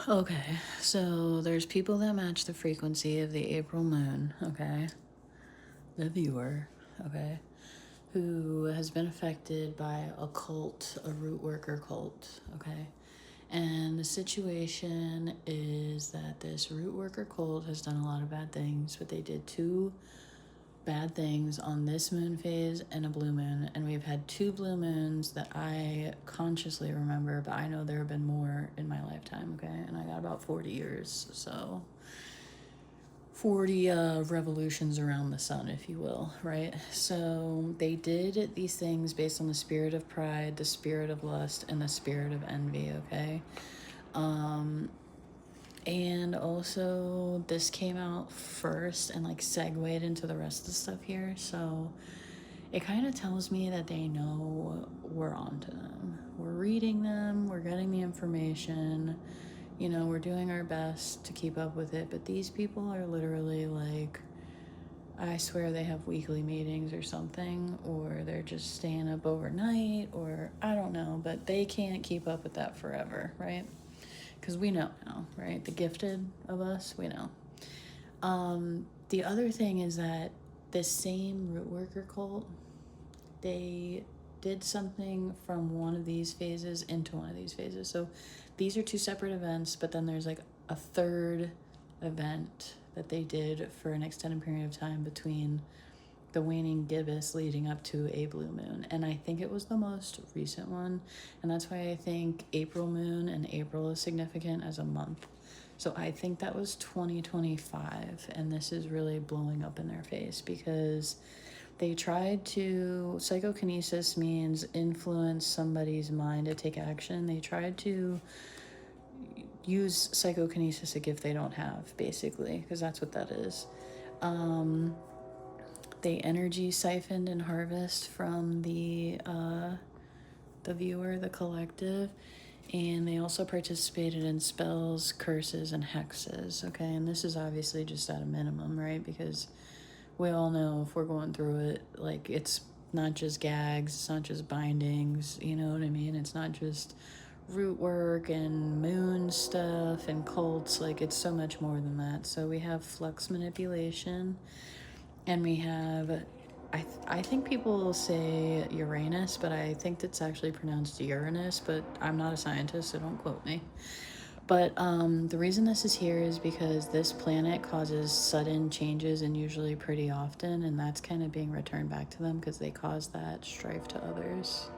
Okay, so there's people that match the frequency of the April moon, okay? The viewer, okay? Who has been affected by a cult, a root worker cult, okay? And the situation is that this root worker cult has done a lot of bad things, but they did two bad things on this moon phase and a blue moon. And we've had two blue moons that I consciously remember, but I know there have been more in my lifetime, okay? And I got about 40 years, so 40 revolutions around the sun, if you will, right? So they did these things based on the spirit of pride, the spirit of lust, and the spirit of envy, okay? And also, this came out first and like segued into the rest of the stuff here. So it kind of tells me that they know we're on to them. We're reading them, we're getting the information, you know, we're doing our best to keep up with it. But these people are literally like, I swear they have weekly meetings or something, or they're just staying up overnight, or I don't know, but they can't keep up with that forever, right? Because we know now, right? The gifted of us, we know. The other thing is that this same root worker cult, they did something from one of these phases into one of these phases. So these are two separate events, but then there's like a third event that they did for an extended period of time between the waning gibbous leading up to a blue moon. And I think it was the most recent one. And that's why I think April moon and April is significant as a month. So I think that was 2025. And this is really blowing up in their face because they tried to, psychokinesis means influence somebody's mind to take action. They tried to use psychokinesis, a gift they don't have, basically, because that's what that is. They energy siphoned and harvest from the viewer, the collective, and they also participated in spells, curses, and hexes. Okay, and this is obviously just at a minimum, right? Because we all know if we're going through it, like it's not just gags, it's not just bindings. You know what I mean? It's not just root work and moon stuff and cults. Like it's so much more than that. So we have flux manipulation. And we have, I think people say Uranus, but I think it's actually pronounced Uranus, but I'm not a scientist, so don't quote me. But the reason this is here is because this planet causes sudden changes and usually pretty often, and that's kind of being returned back to them because they cause that strife to others.